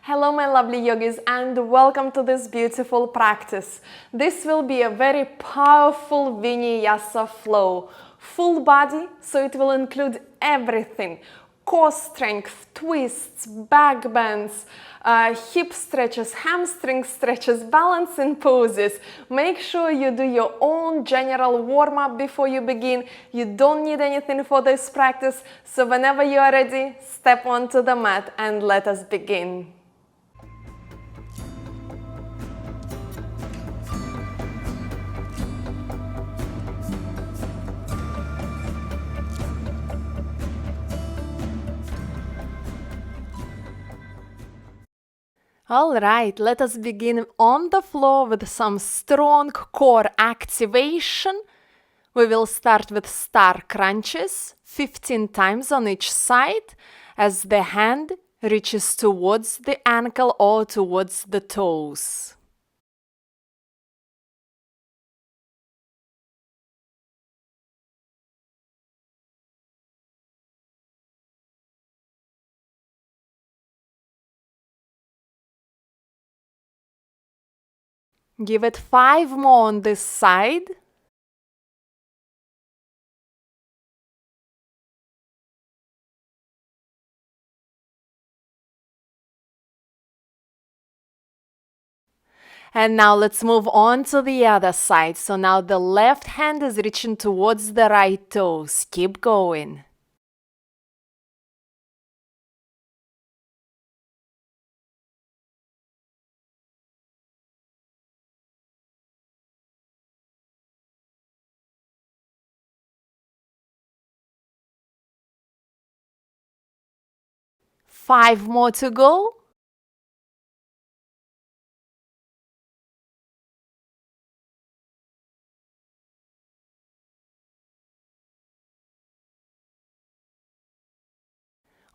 Hello my lovely yogis and welcome to this beautiful practice. This will be a very powerful Vinyasa flow. Full body, so it will include everything. Core strength, twists, back bends, hip stretches, hamstring stretches, balancing poses. Make sure you do your own general warm-up before you begin. You don't need anything for this practice, so whenever you are ready, step onto the mat and let us begin. Alright, let us begin on the floor with some strong core activation. We will start with star crunches, 15 times on each side, as the hand reaches towards the ankle or towards the toes. Give it 5 more on this side. And now let's move on to the other side. So now the left hand is reaching towards the right toes. Keep going. Five more to go.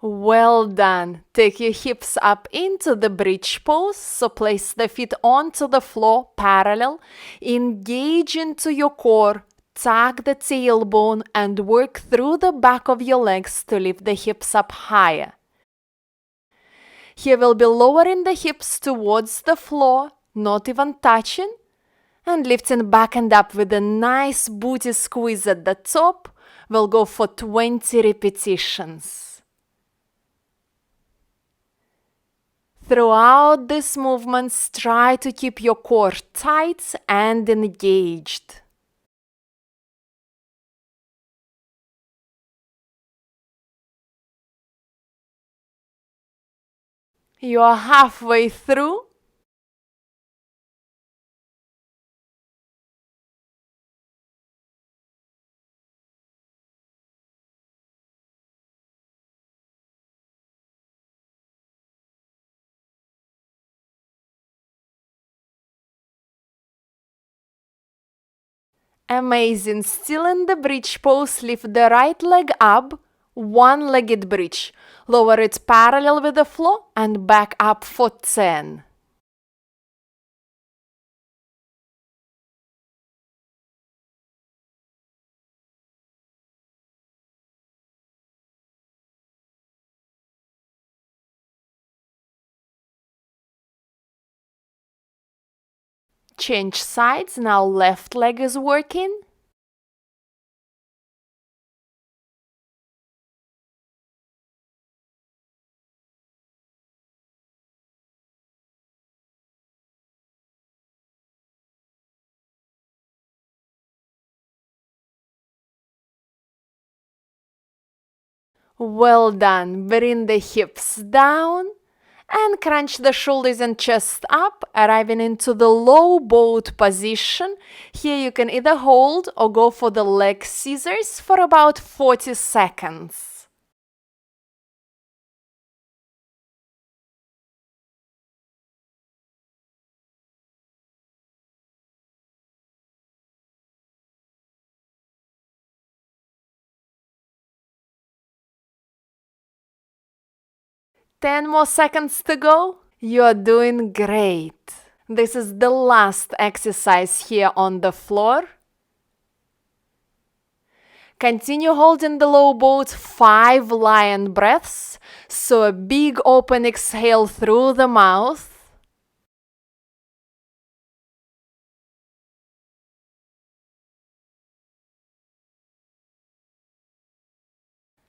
Well done. Take your hips up into the bridge pose. So place the feet onto the floor parallel. Engage into your core. Tuck the tailbone and work through the back of your legs to lift the hips up higher. Here we'll be lowering the hips towards the floor, not even touching, and lifting back and up with a nice booty squeeze at the top. We'll go for 20 repetitions. Throughout these movements, try to keep your core tight and engaged. You are halfway through. Amazing. Still in the bridge pose, lift the right leg up, one-legged bridge. Lower it parallel with the floor and back up for 10. Change sides. Now left leg is working. Well done. Bring the hips down and crunch the shoulders and chest up, arriving into the low boat position. Here you can either hold or go for the leg scissors for about 40 seconds. Ten more seconds to go. You're doing great. This is the last exercise here on the floor. Continue holding the low boat 5 lion breaths. So a big open exhale through the mouth.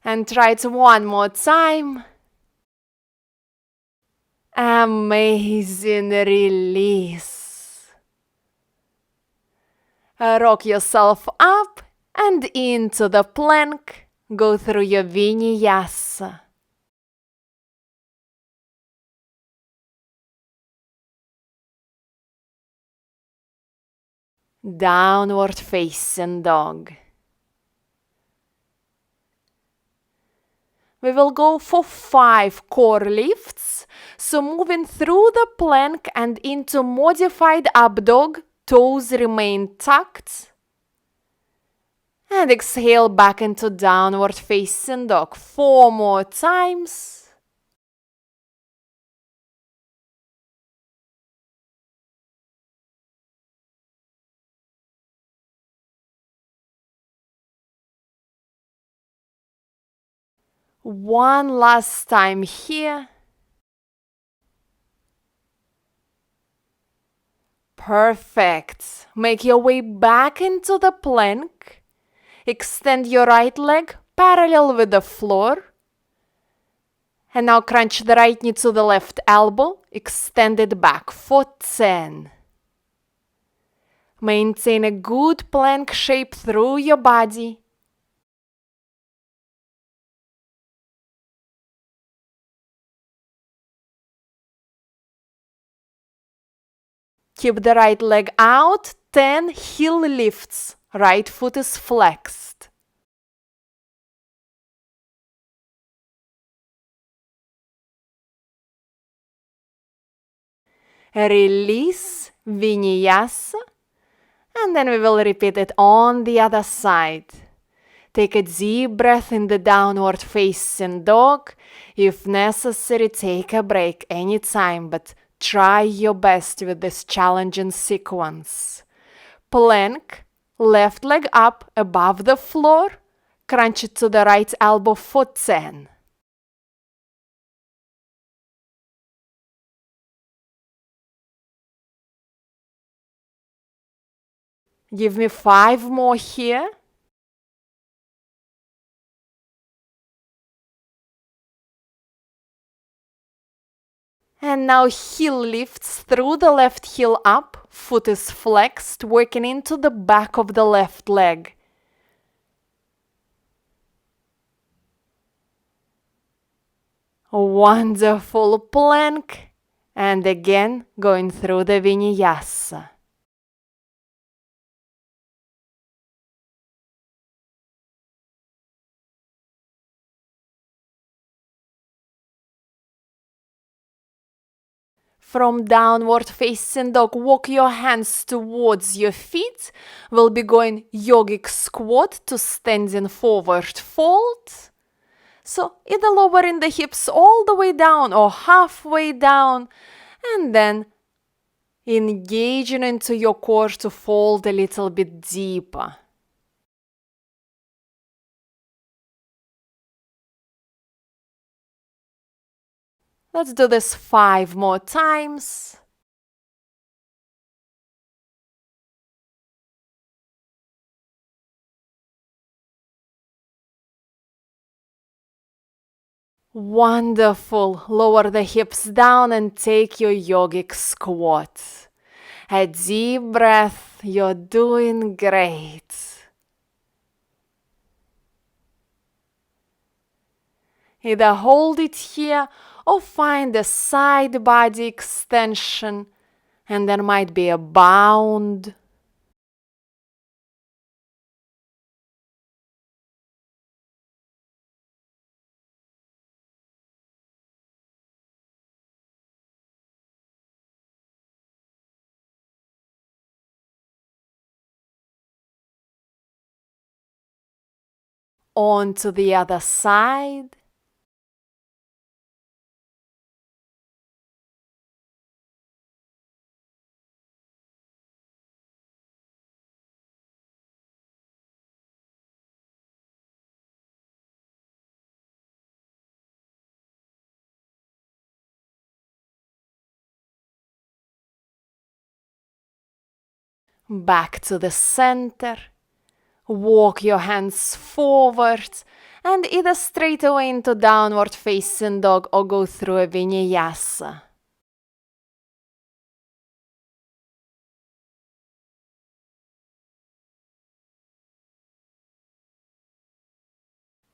And try it one more time. Amazing release. Rock yourself up and into the plank. Go through your Vinyasa. Downward facing dog. We will go for 5 core lifts. So moving through the plank and into modified up dog, toes remain tucked. And exhale back into downward facing dog 4 more times. One last time here. Perfect. Make your way back into the plank. Extend your right leg parallel with the floor. And now crunch the right knee to the left elbow. Extend it back for 10. Maintain a good plank shape through your body. Keep the right leg out. 10 heel lifts. Right foot is flexed. Release, Vinyasa. And then we will repeat it on the other side. Take a deep breath in the downward facing dog. If necessary, take a break anytime, but try your best with this challenging sequence. Plank, left leg up above the floor. Crunch it to the right elbow for 10. Give me 5 more here. And now heel lifts through the left heel up. Foot is flexed, working into the back of the left leg. Wonderful plank. And again, going through the Vinyasa. From downward facing dog, walk your hands towards your feet. We'll be going yogic squat to standing forward fold. So either lowering the hips all the way down or halfway down, and then engaging into your core to fold a little bit deeper. Let's do this 5 more times. Wonderful. Lower the hips down and take your yogic squat. A deep breath. You're doing great. Either hold it here or find a side body extension, and there might be a bound. On to the other side. Back to the center. Walk your hands forward and either straight away into downward facing dog or go through a Vinyasa.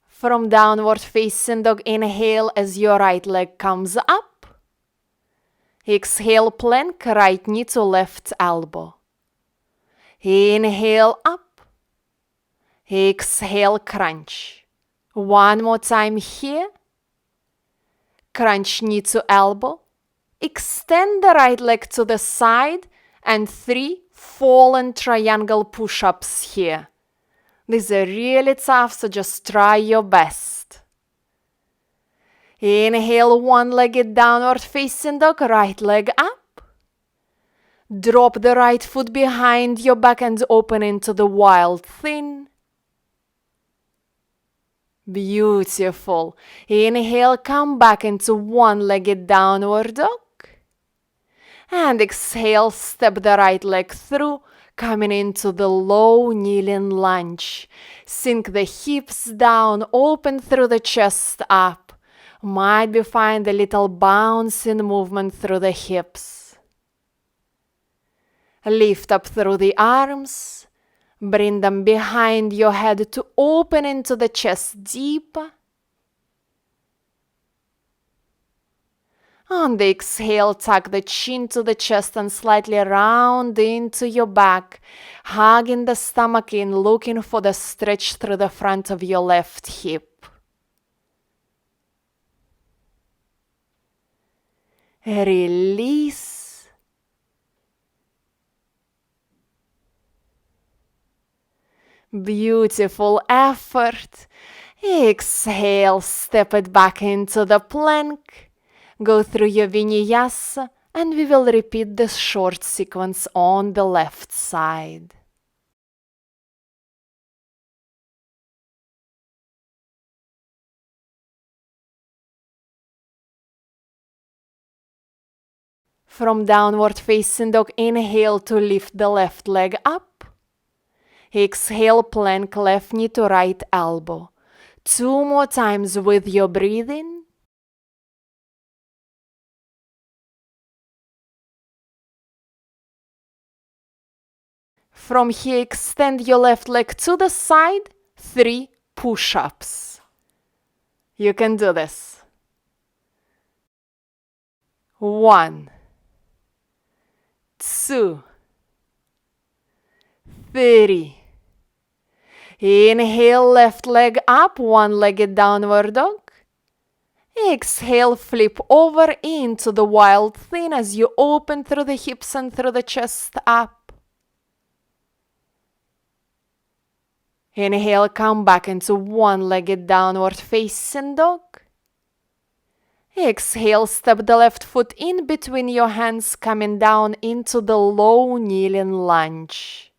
From downward facing dog, inhale as your right leg comes up. Exhale, plank, right knee to left elbow. Inhale up. Exhale, crunch. One more time here. Crunch knee to elbow. Extend the right leg to the side and 3 fallen triangle push-ups here. These are really tough, so just try your best. Inhale, one-legged downward facing dog, right leg up. Drop the right foot behind your back and open into the wild thin. Beautiful. Inhale, come back into one-legged downward dog. And exhale, step the right leg through, coming into the low kneeling lunge. Sink the hips down, open through the chest up. Might be find a little bouncing movement through the hips. Lift up through the arms. Bring them behind your head to open into the chest deeper. On the exhale, tuck the chin to the chest and slightly round into your back, hugging the stomach in, looking for the stretch through the front of your left hip. Release. Beautiful effort. Exhale, step it back into the plank. Go through your Vinyasa and we will repeat this short sequence on the left side. From downward facing dog, inhale to lift the left leg up. Exhale, plank left knee to right elbow. 2 more times with your breathing. From here, extend your left leg to the side, 3 push-ups. You can do this. 1, 2, 3. Inhale, left leg up, one-legged downward dog. Exhale, flip over into the wild thin as you open through the hips and through the chest up. Inhale, come back into one-legged downward facing dog. Exhale, step the left foot in between your hands, coming down into the low kneeling lunge.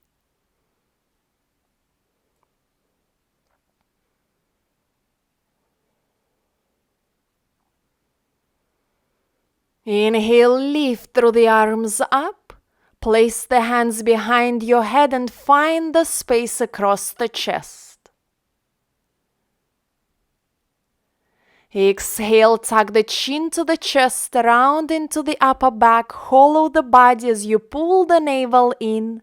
Inhale, lift through the arms up. Place the hands behind your head and find the space across the chest. Exhale, tuck the chin to the chest, round into the upper back, hollow the body as you pull the navel in.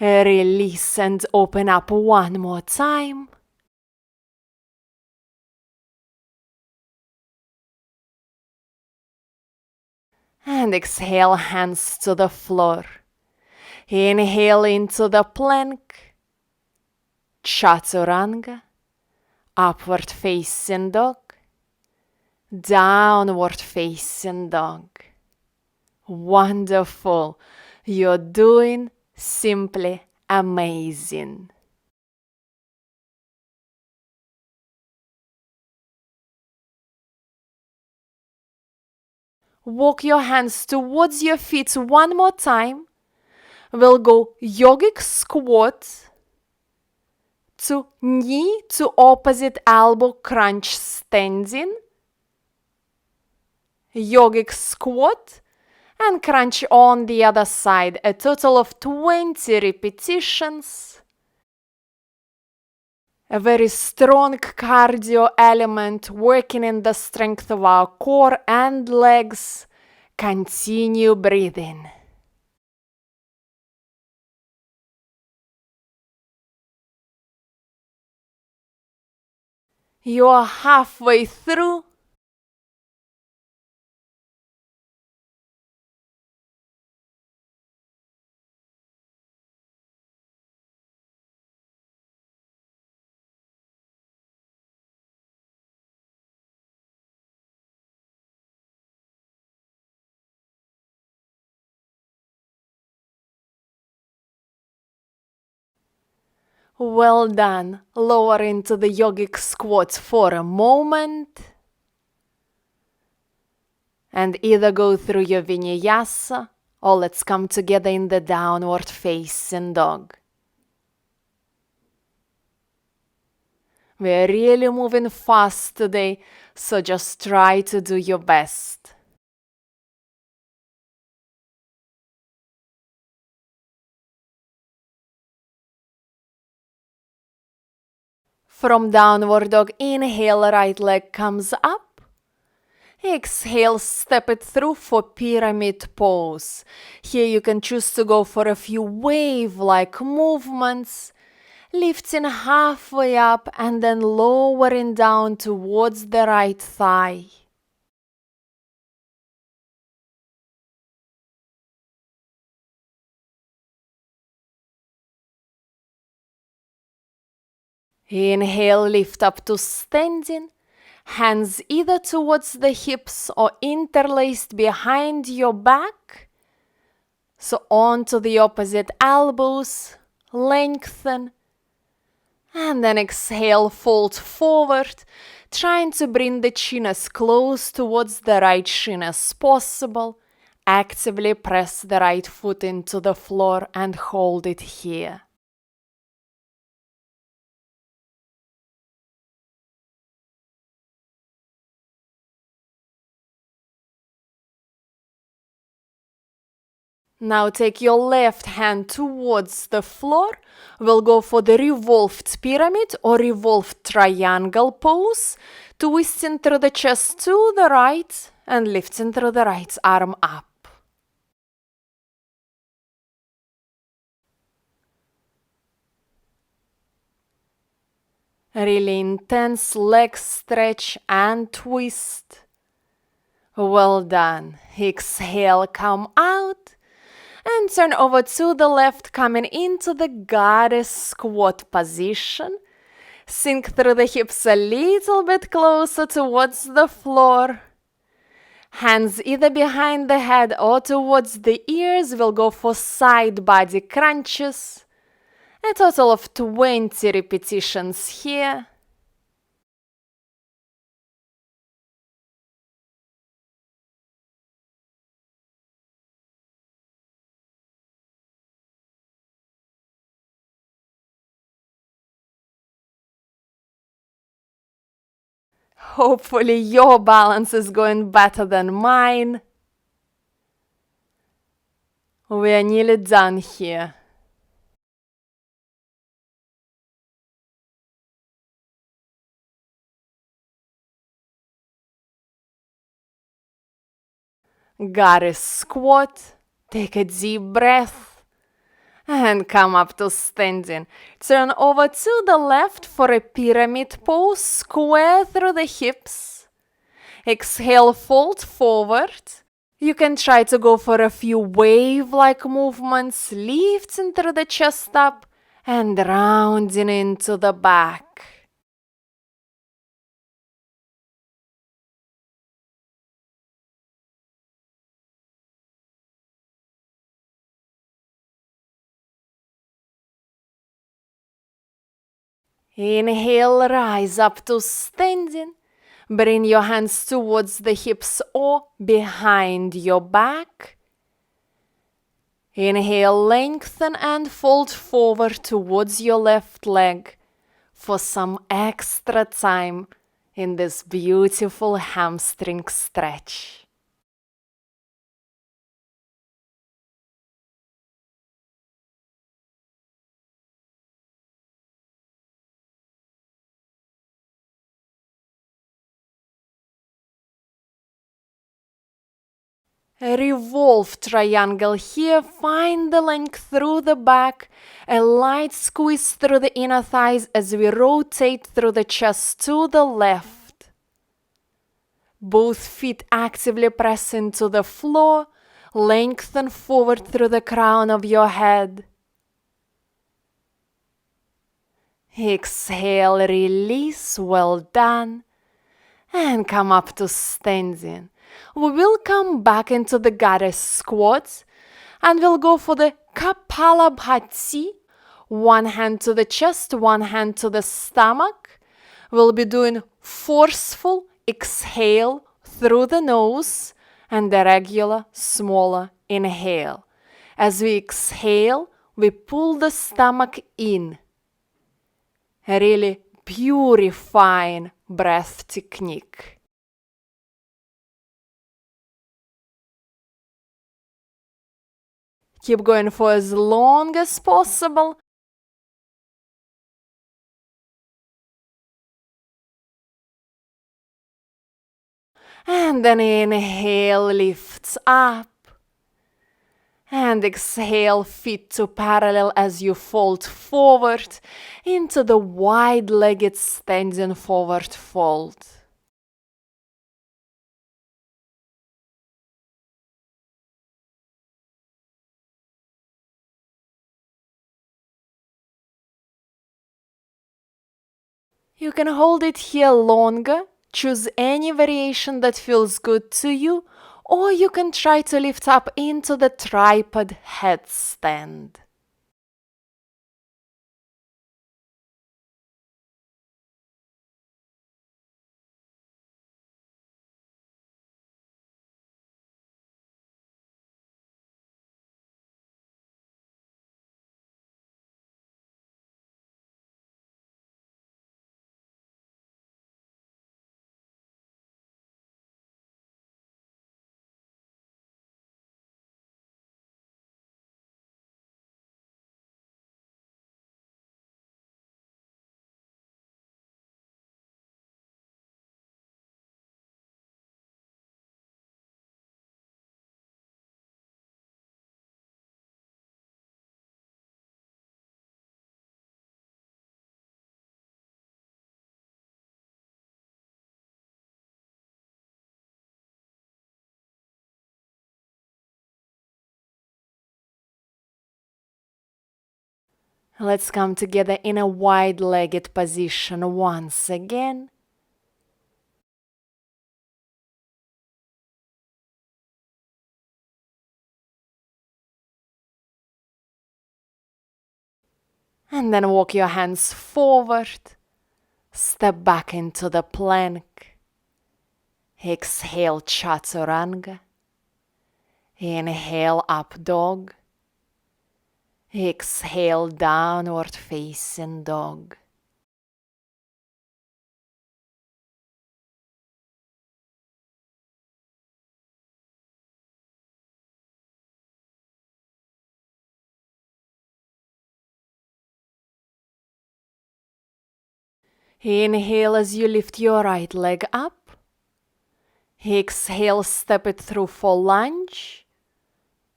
Release and open up one more time. And exhale, hands to the floor. Inhale into the plank. Chaturanga. Upward facing dog. Downward facing dog. Wonderful. You're doing simply amazing. Walk your hands towards your feet one more time. We'll go yogic squat to knee to opposite elbow crunch standing. Yogic squat And crunch on the other side, a total of 20 repetitions. A very strong cardio element, working in the strength of our core and legs. Continue breathing. You are halfway through. Well done. Lower into the yogic squat for a moment. And either go through your Vinyasa or let's come together in the downward facing dog. We're really moving fast today, so just try to do your best. From downward dog, inhale, right leg comes up. Exhale, step it through for pyramid pose. Here you can choose to go for a few wave-like movements, lifting halfway up and then lowering down towards the right thigh. Inhale, lift up to standing. Hands either towards the hips or interlaced behind your back. So onto the opposite elbows, lengthen. And then exhale, fold forward, trying to bring the chin as close towards the right shin as possible. Actively press the right foot into the floor and hold it here. Now take your left hand towards the floor. We'll go for the revolved pyramid or revolved triangle pose. Twisting through the chest to the right and lifting through the right arm up. Really intense leg stretch and twist. Well done. Exhale, come out. And turn over to the left, coming into the goddess squat position. Sink through the hips a little bit closer towards the floor. Hands either behind the head or towards the ears. We'll go for side body crunches. A total of 20 repetitions here. Hopefully your balance is going better than mine. We are nearly done here. Goddess squat. Take a deep breath. And come up to standing. Turn over to the left for a pyramid pose. Square through the hips. Exhale, fold forward. You can try to go for a few wave-like movements, lifting through the chest up and rounding into the back. Inhale, rise up to standing. Bring your hands towards the hips or behind your back. Inhale, lengthen and fold forward towards your left leg for some extra time in this beautiful hamstring stretch. Revolve triangle here, find the length through the back, a light squeeze through the inner thighs as we rotate through the chest to the left. Both feet actively press into the floor, lengthen forward through the crown of your head. Exhale, release, well done, and come up to standing. We will come back into the goddess squat and we'll go for the Kapalabhati. One hand to the chest, one hand to the stomach. We'll be doing forceful exhale through the nose and the regular smaller inhale. As we exhale, we pull the stomach in. A really purifying breath technique. Keep going for as long as possible. And then inhale, lifts up. And exhale, feet to parallel as you fold forward into the wide-legged standing forward fold. You can hold it here longer, choose any variation that feels good to you, or you can try to lift up into the tripod headstand. Let's come together in a wide-legged position once again. And then walk your hands forward. Step back into the plank. Exhale, chaturanga. Inhale, up dog. Exhale, downward facing dog. Inhale as you lift your right leg up. Exhale, step it through for lunge.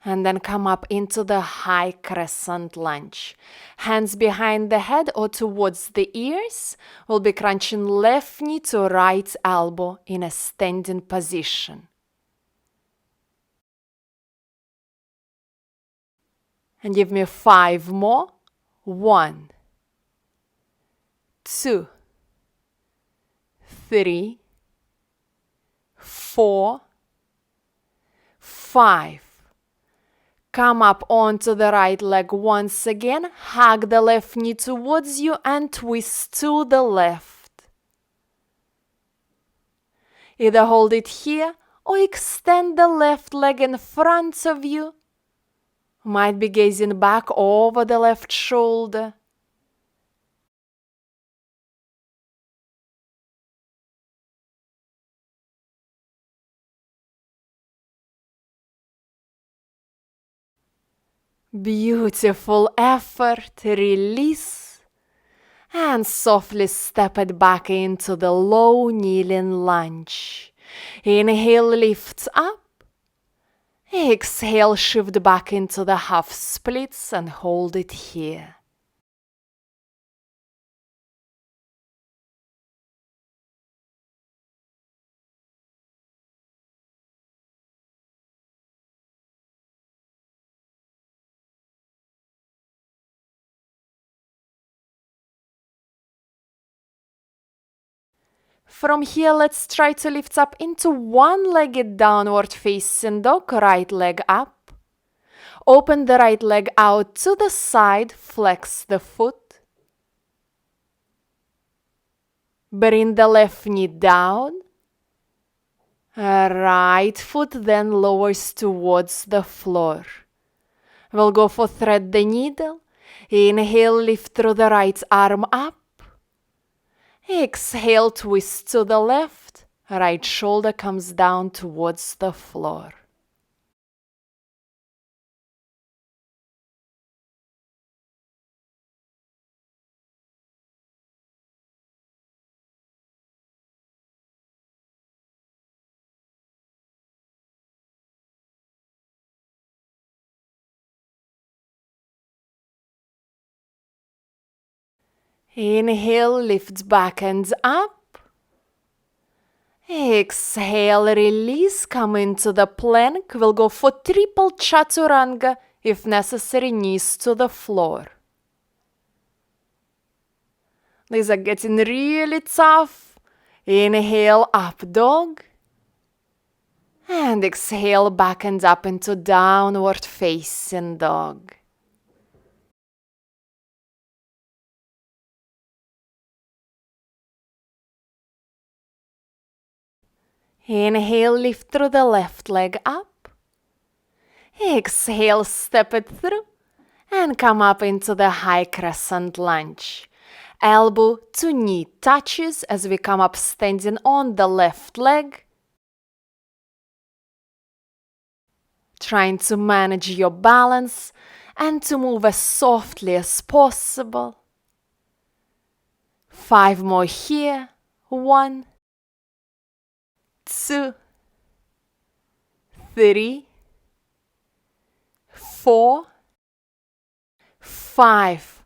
And then come up into the high crescent lunge. Hands behind the head or towards the ears. We'll be crunching left knee to right elbow in a standing position. And give me 5 more. 1, 2, 3, 4, 5. Come up onto the right leg once again, hug the left knee towards you and twist to the left. Either hold it here or extend the left leg in front of you. Might be gazing back over the left shoulder. Beautiful effort, release, and softly step it back into the low kneeling lunge. Inhale, lifts up, Exhale, shift back into the half splits and hold it here. From here, let's try to lift up into one-legged downward facing dog, right leg up. Open the right leg out to the side, flex the foot. Bring the left knee down. Right foot then lowers towards the floor. We'll go for thread the needle. Inhale, lift through the right arm up. Exhale, twist to the left. Right shoulder comes down towards the floor. Inhale, lift back and up. Exhale, release, come into the plank. We'll go for triple chaturanga, if necessary, knees to the floor. These are getting really tough. Inhale, up dog. And exhale, back and up into downward facing dog. Inhale, lift through the left leg up. Exhale, step it through and come up into the high crescent lunge. Elbow to knee touches as we come up standing on the left leg. Trying to manage your balance and to move as softly as possible. 5 more here. 1, 2, 3, 4, 5.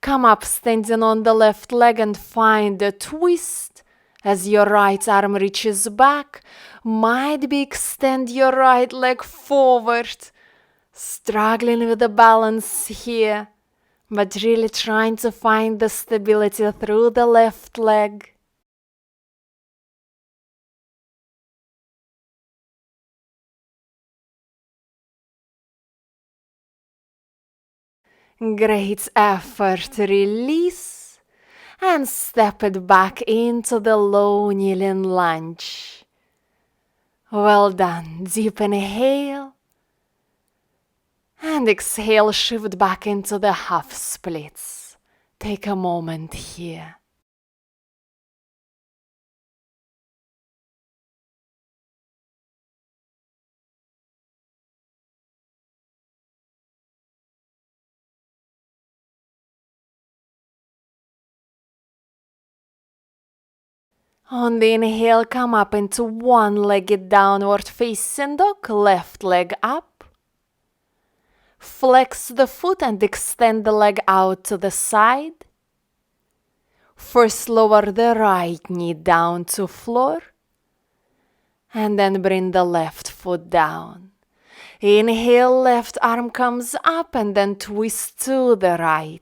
Come up standing on the left leg and find a twist as your right arm reaches back. Might be extend your right leg forward. Struggling with the balance here, but really trying to find the stability through the left leg. Great effort, release and step it back into the low kneeling lunge. Well done, deep inhale and exhale, shift back into the half splits. Take a moment here. On the inhale, come up into one-legged downward facing dog, left leg up. Flex the foot and extend the leg out to the side. First lower the right knee down to floor. And then bring the left foot down. Inhale, left arm comes up and then twist to the right.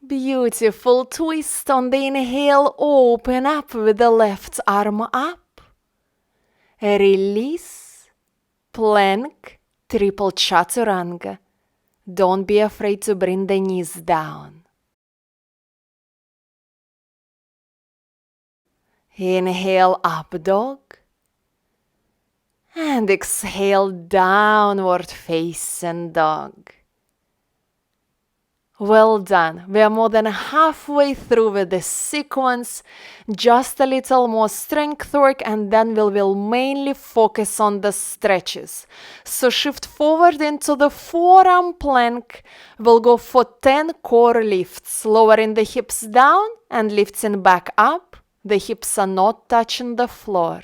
Beautiful twist on the inhale, open up with the left arm up. Release, plank, triple chaturanga. Don't be afraid to bring the knees down. Inhale, up dog. And exhale, downward facing dog. Well done. We are more than halfway through with this sequence. Just a little more strength work and then we will mainly focus on the stretches. So shift forward into the forearm plank. We'll go for 10 core lifts, lowering the hips down and lifting back up. The hips are not touching the floor.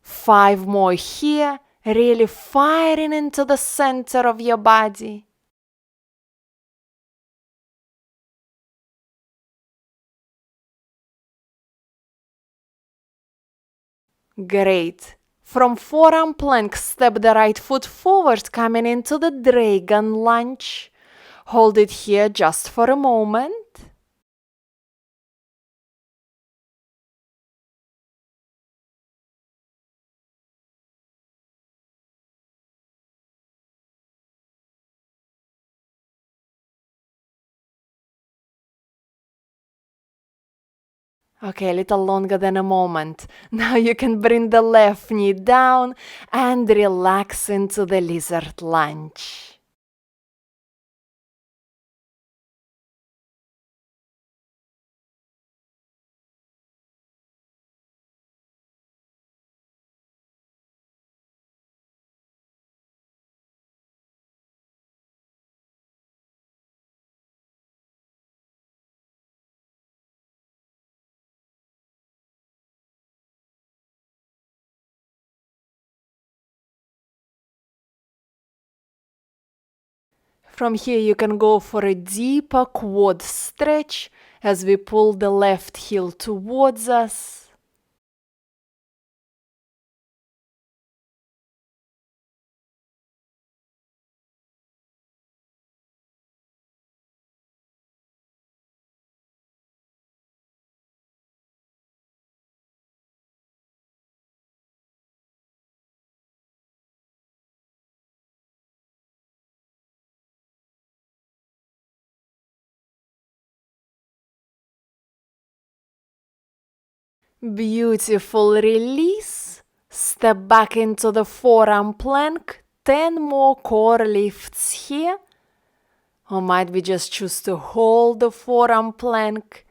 5 more here. Really firing into the center of your body. Great. From forearm plank, step the right foot forward, coming into the dragon lunge. Hold it here just for a moment. Okay, a little longer than a moment. Now you can bring the left knee down and relax into the lizard lunge. From here you can go for a deeper quad stretch as we pull the left heel towards us. Beautiful release. Step back into the forearm plank. 10 more core lifts here. Or might we just choose to hold the forearm plank?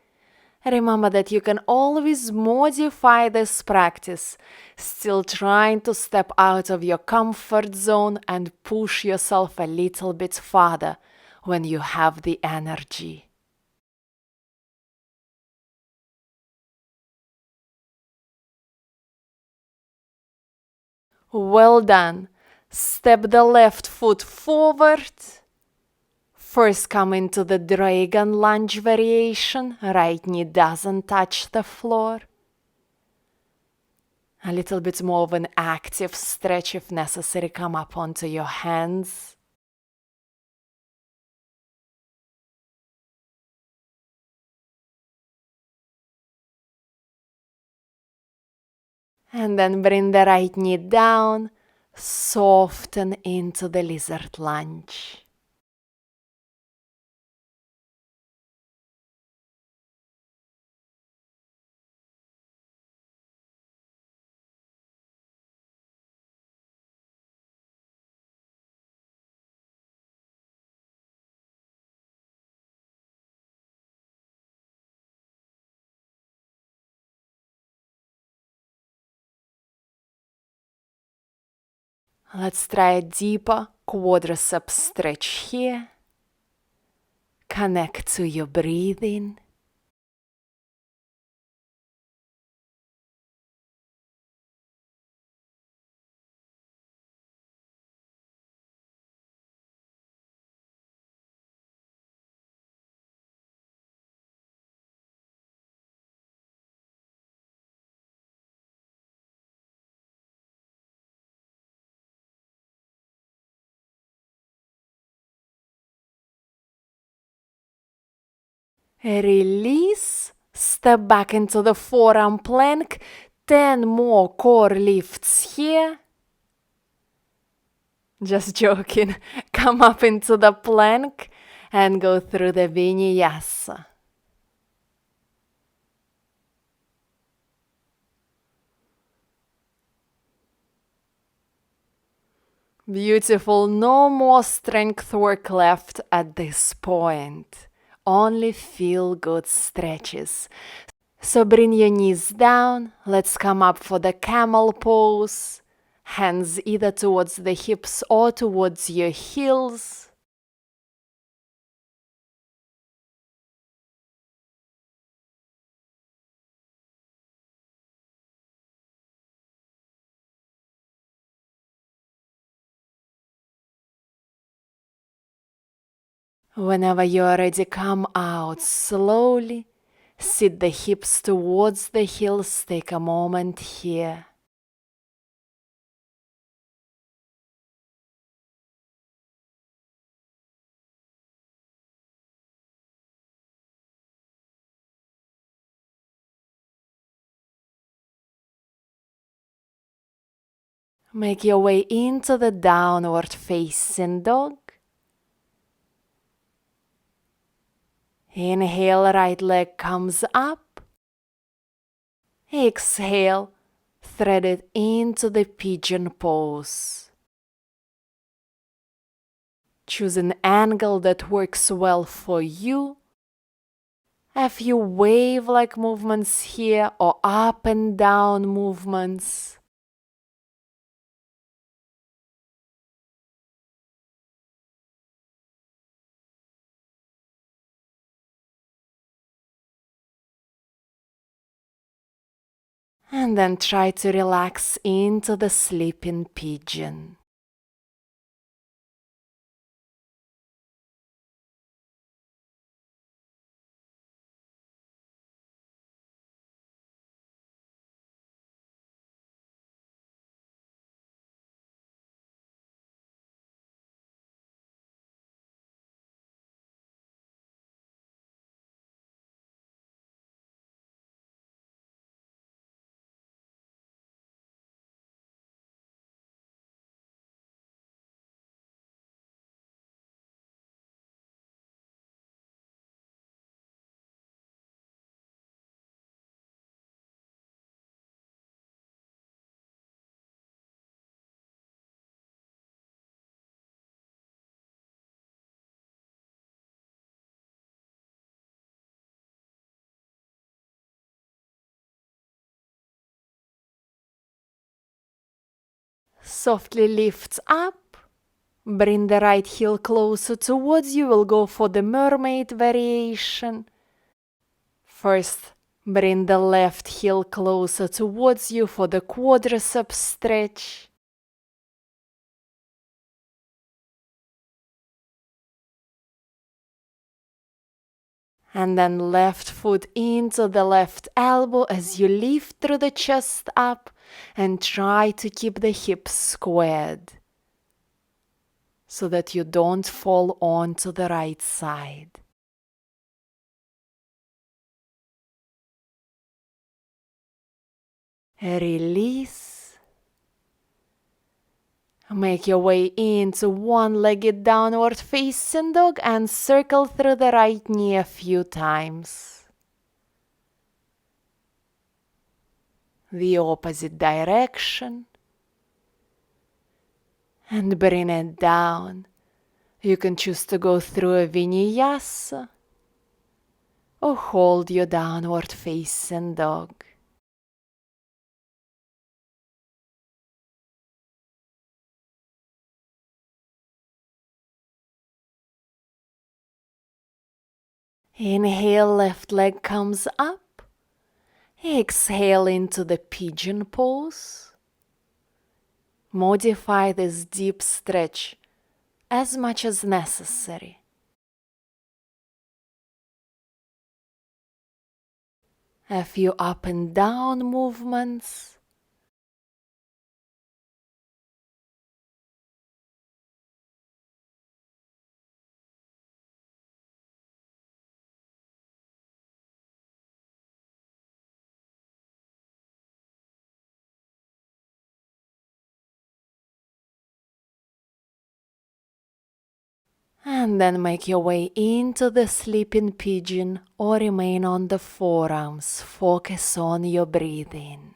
Remember that you can always modify this practice, still trying to step out of your comfort zone and push yourself a little bit farther when you have the energy. Well done. Step the left foot forward. First come into the dragon lunge variation. Right knee doesn't touch the floor. A little bit more of an active stretch if necessary. Come up onto your hands. And then bring the right knee down. Soften into the lizard lunge. Let's try a deeper quadricep stretch here. Connect to your breathing. Release. Step back into the forearm plank. 10 more core lifts here. Just joking. Come up into the plank and go through the Vinyasa. Beautiful. No more strength work left at this point. Only feel good stretches. So bring your knees down. Let's come up for the camel pose. Hands either towards the hips or towards your heels. Whenever you are ready, come out slowly. Sit the hips towards the heels. Take a moment here. Make your way into the downward facing dog. Inhale, right leg comes up. Exhale, thread it into the pigeon pose. Choose an angle that works well for you. A few wave-like movements here or up and down movements. And then try to relax into the sleeping pigeon. Softly lift up. Bring the right heel closer towards you. We'll go for the mermaid variation. First, bring the left heel closer towards you for the quadriceps stretch. And then left foot into the left elbow as you lift through the chest up and try to keep the hips squared so that you don't fall onto the right side. Release. Make your way into one-legged downward facing dog and circle through the right knee a few times. The opposite direction. And bring it down. You can choose to go through a Vinyasa or hold your downward facing dog. Inhale, left leg comes up. Exhale into the pigeon pose. Modify this deep stretch as much as necessary. A few up and down movements. And then make your way into the sleeping pigeon or remain on the forearms. Focus on your breathing.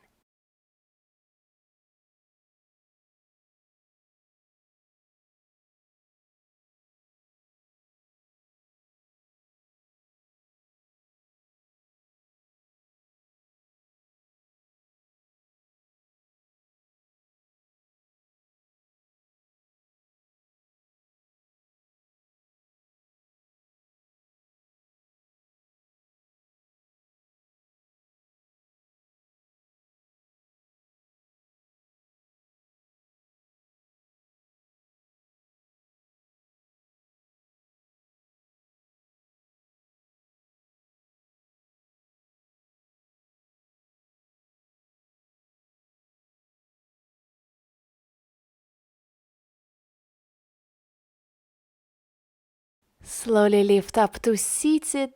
Slowly lift up to seated,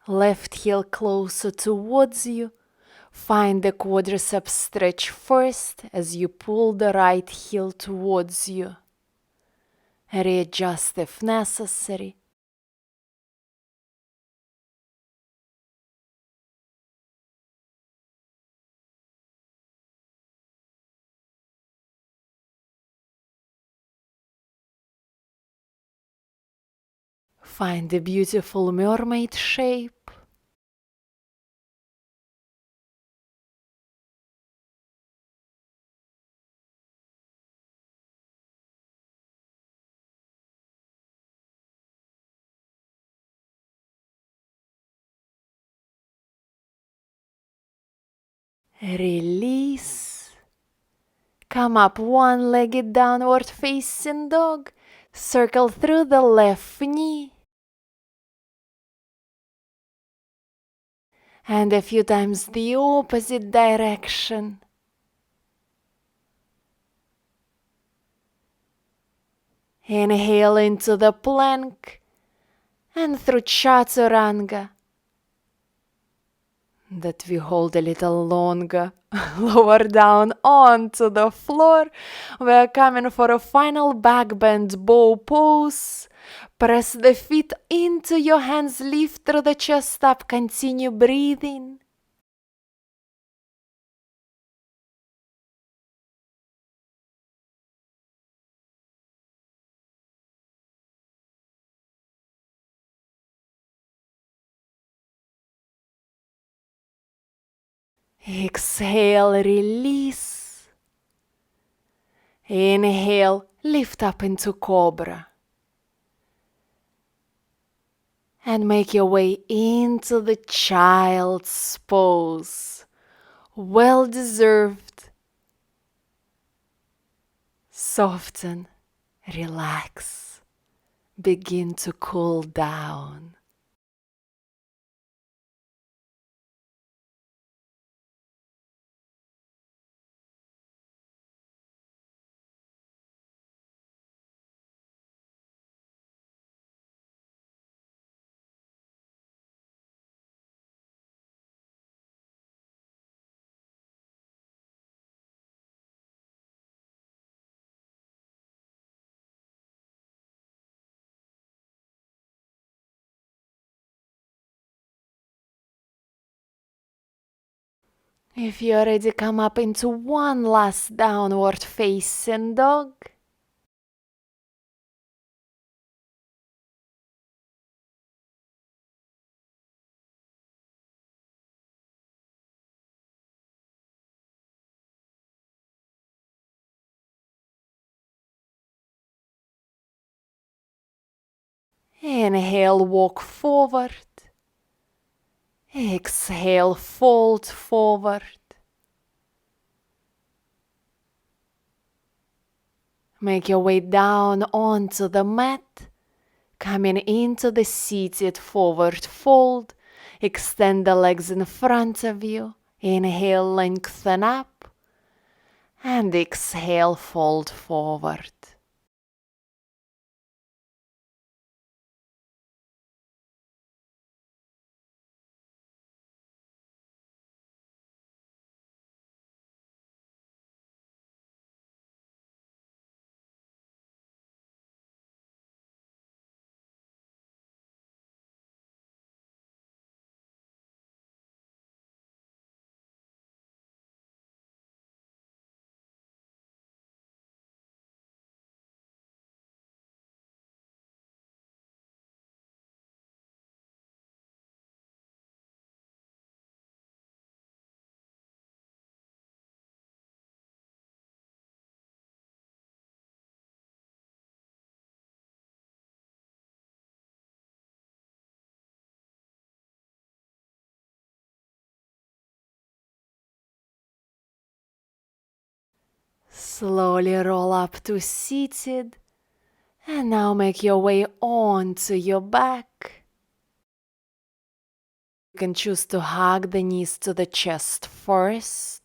left heel closer towards you. Find the quadriceps stretch first as you pull the right heel towards you. Readjust if necessary. Find the beautiful mermaid shape. Release. Come up one-legged downward facing dog. Circle through the left knee. And a few times the opposite direction. Inhale into the plank and through chaturanga that we hold a little longer. Lower down onto the floor. We're coming for a final back bend bow pose. Press the feet into your hands, lift through the chest up, continue breathing. Exhale, release. Inhale, lift up into cobra. And make your way into the child's pose. Well deserved. Soften, relax, begin to cool down. If you're ready, come up into one last downward facing dog. Inhale, walk forward. Exhale, fold forward. Make your way down onto the mat, coming into the seated forward fold. Extend the legs in front of you. Inhale, lengthen up. And exhale, fold forward. Slowly roll up to seated. And now make your way onto your back. You can choose to hug the knees to the chest first.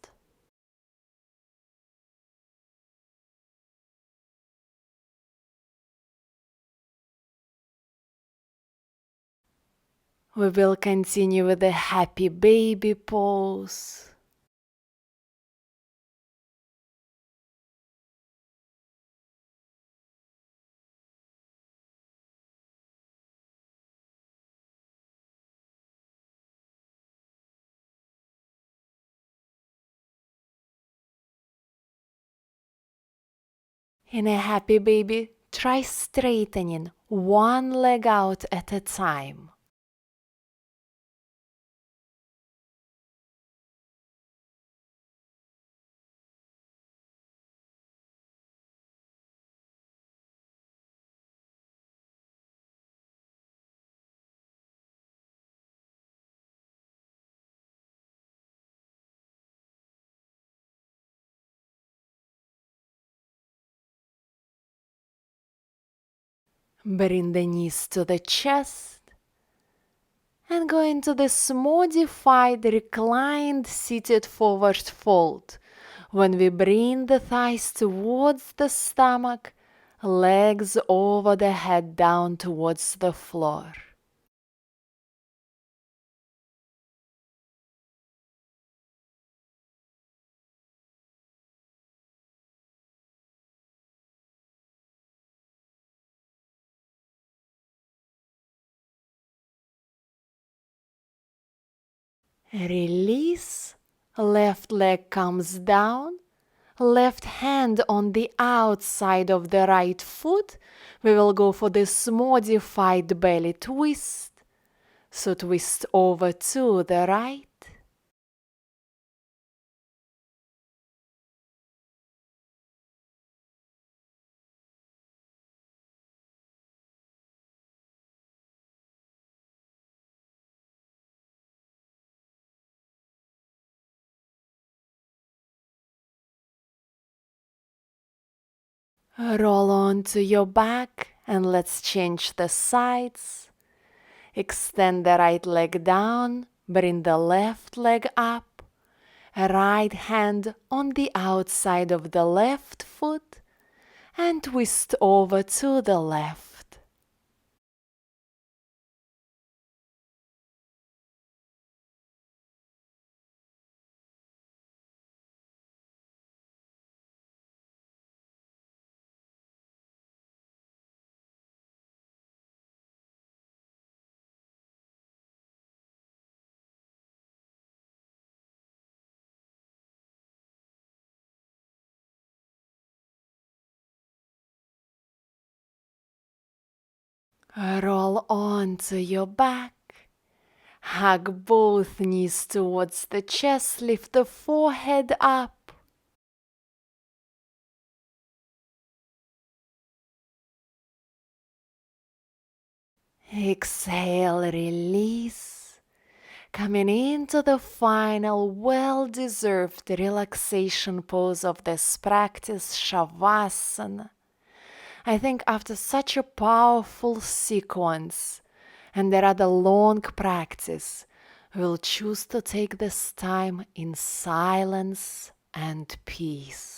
We will continue with the happy baby pose. In a happy baby, try straightening one leg out at a time. Bring the knees to the chest and go into this modified reclined seated forward fold. When we bring the thighs towards the stomach, legs over the head down towards the floor. Release, left leg comes down, left hand on the outside of the right foot. We will go for this modified belly twist. So twist over to the right. Roll onto your back and let's change the sides. Extend the right leg down, bring the left leg up. Right hand on the outside of the left foot and twist over to the left. Roll onto your back. Hug both knees towards the chest, lift the forehead up. Exhale, release. Coming into the final well-deserved relaxation pose of this practice, Savasana. I think after such a powerful sequence and there are the long practice, we'll choose to take this time in silence and peace.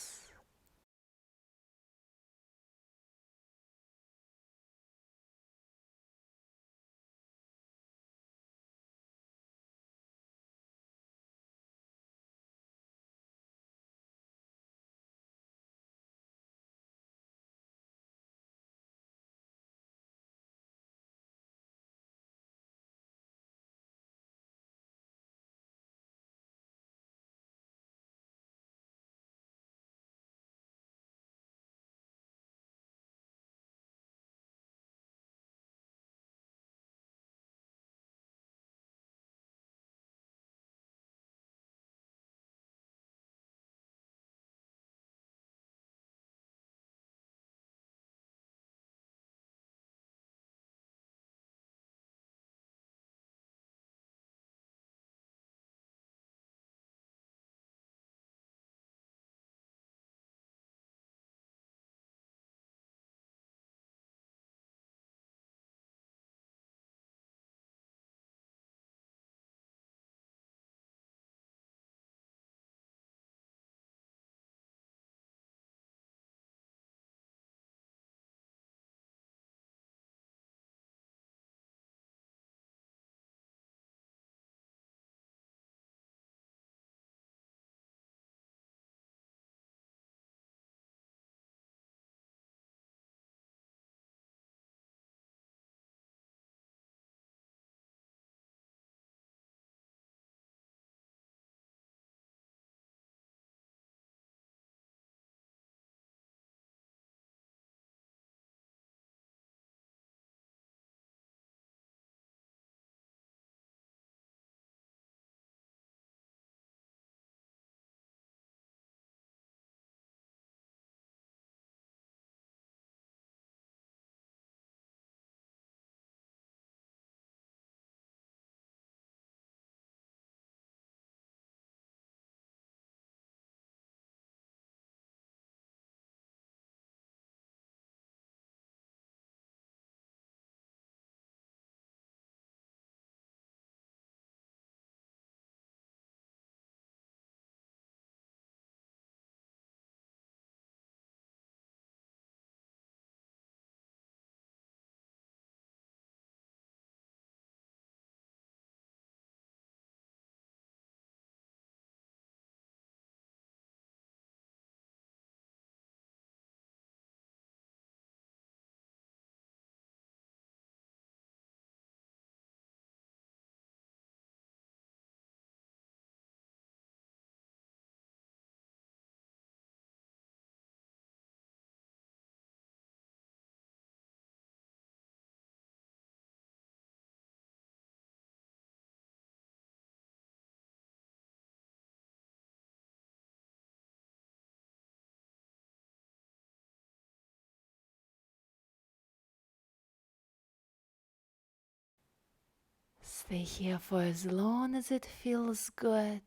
Stay here for as long as it feels good.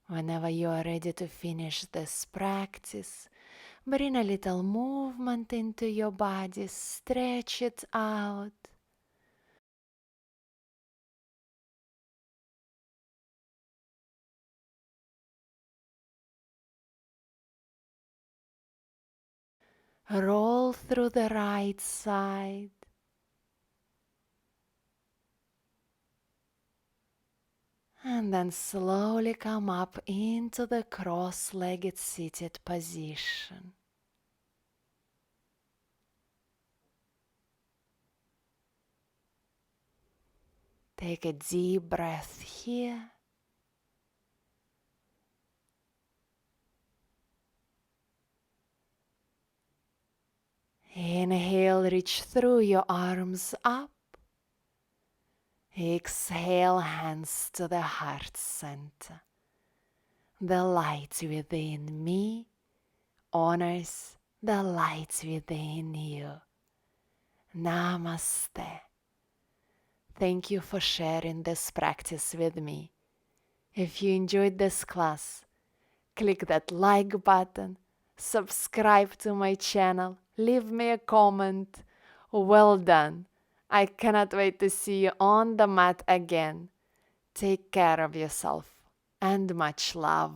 Whenever you are ready to finish this practice, bring a little movement into your body, stretch it out. Roll through the right side. And then slowly come up into the cross-legged seated position. Take a deep breath here. Inhale, reach through your arms up. Exhale, hands to the heart center. The light within me honors the light within you. Namaste. Thank you for sharing this practice with me. If you enjoyed this class, click that like button, subscribe to my channel, leave me a comment. Well done. I cannot wait to see you on the mat again. Take care of yourself and much love.